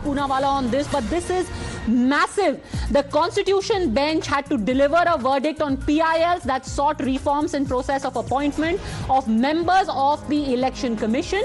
Poonawalla on this, but this is massive. The Constitution bench had to deliver a verdict on PILs that sought reforms in process of appointment of members of the Election Commission.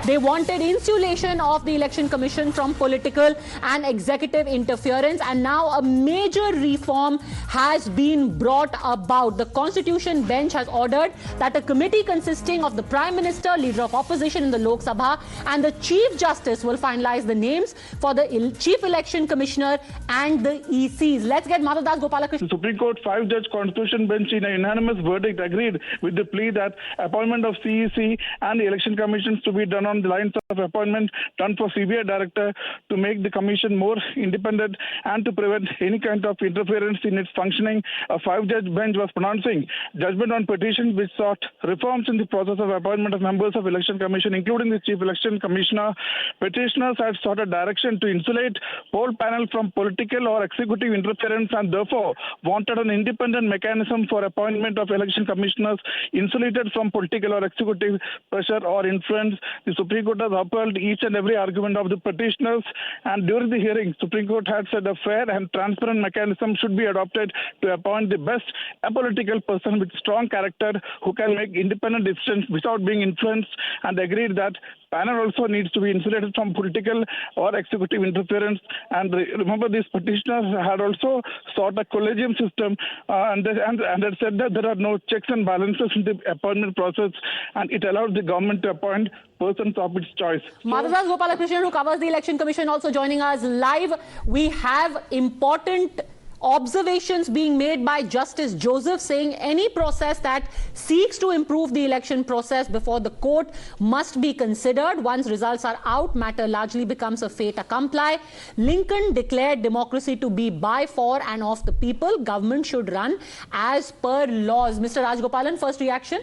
They wanted insulation of the Election Commission from political and executive interference, and now a major reform has been brought about. The Constitution bench has ordered that a committee consisting of the Prime Minister, Leader of Opposition in the Lok Sabha, and the Chief Justice will finalize the names for the Chief Election Commissioner and the ECs. Let's get Madhav Das Gopalakrishnan. The Supreme Court 5-judge Constitution bench in a unanimous verdict agreed with the plea that appointment of CEC and the election commissions to be done on the lines of appointment done for CBI director to make the commission more independent and to prevent any kind of interference in its functioning. A 5-judge bench was pronouncing judgment on petitions which sought reforms in the process of appointment of members of election commission, including the chief election commissioner. Petitioners had sought a direction to insulate poll panel from political or executive interference and therefore wanted an independent mechanism for appointment of election commissioners insulated from political or executive pressure or influence. The Supreme Court has upheld each and every argument of the petitioners, and during the hearing, Supreme Court had said a fair and transparent mechanism should be adopted to appoint the best apolitical person with strong character who can make independent decisions without being influenced, and agreed that panel also needs to be insulated from political or executive interference. And remember, these petitioners had also sought a collegium system and had said that there are no checks and balances in the appointment process, and it allowed the government to appoint persons of its choice. Madhav Das Gopalakrishnan, who covers the Election Commission, also joining us live. We have important observations being made by Justice Joseph, saying any process that seeks to improve the election process before the court must be considered. Once results are out, matter largely becomes a fait accompli. Lincoln declared democracy to be by, for and of the people. Government should run as per laws. Mr. Rajgopalan, first reaction?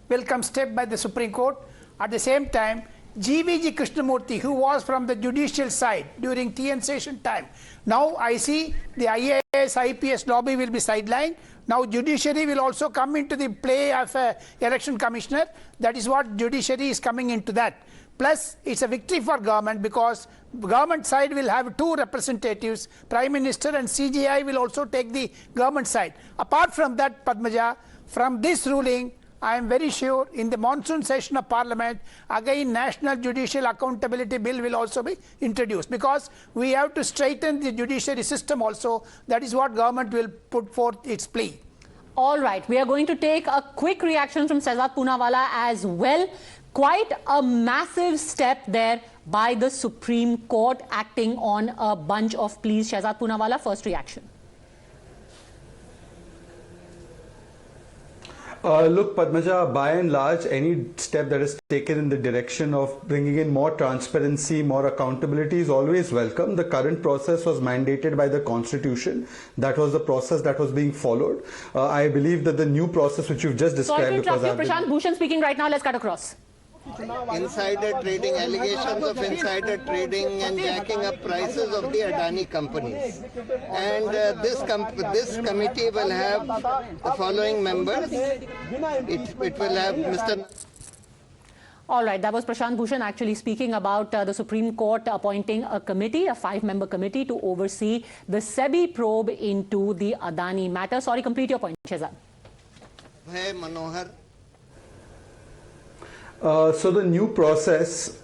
Welcome step by the Supreme Court. At the same time, GVG Krishnamurthy, who was from the judicial side during TN session time, now I see the IAS, IPS lobby will be sidelined. Now judiciary will also come into the play of election commissioner. That is what judiciary is coming into that. Plus, it's a victory for government because government side will have 2 representatives, Prime Minister and CJI will also take the government side. Apart from that, Padmaja, from this ruling, I am very sure in the monsoon session of Parliament, again National Judicial Accountability Bill will also be introduced because we have to straighten the judiciary system also. That is what government will put forth its plea. All right, we are going to take a quick reaction from Shehzad Poonawalla as well. Quite a massive step there by the Supreme Court acting on a bunch of pleas. Shehzad Poonawalla, first reaction. Look, Padmaja, by and large, any step that is taken in the direction of bringing in more transparency, more accountability is always welcome. The current process was mandated by the Constitution. That was the process that was being followed. I believe that the new process which you've just described... Sorry to interrupt you, Prashant Bhushan speaking right now. Let's cut across. Insider trading, allegations of insider trading and jacking up prices of the Adani companies. And this committee will have the following members. It will have Mr. All right, that was Prashant Bhushan actually speaking about the Supreme Court appointing a committee, a 5-member committee to oversee the SEBI probe into the Adani matter. Sorry, complete your point, Shehzad. Hey, Manohar. So the new process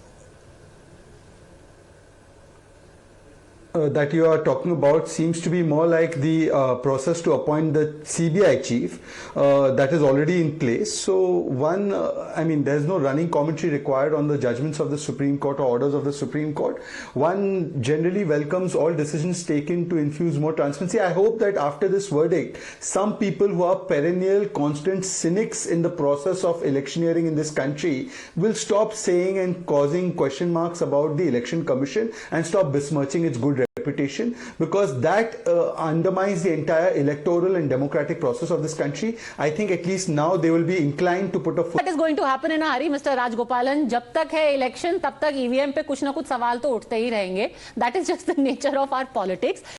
that you are talking about seems to be more like the process to appoint the CBI chief that is already in place. So I mean, there's no running commentary required on the judgments of the Supreme Court or orders of the Supreme Court. One generally welcomes all decisions taken to infuse more transparency. I hope that after this verdict, some people who are perennial, constant cynics in the process of electioneering in this country will stop saying and causing question marks about the Election Commission and stop besmirching its good reputation, because that undermines the entire electoral and democratic process of this country. I think at least now they will be inclined to put a foot. That is going to happen in a hurry, Mr. Rajgopalan. जब तक है election, तब तक EVM पे कुछ ना कुछ सवाल तो उठते ही रहेंगे. That is just the nature of our politics.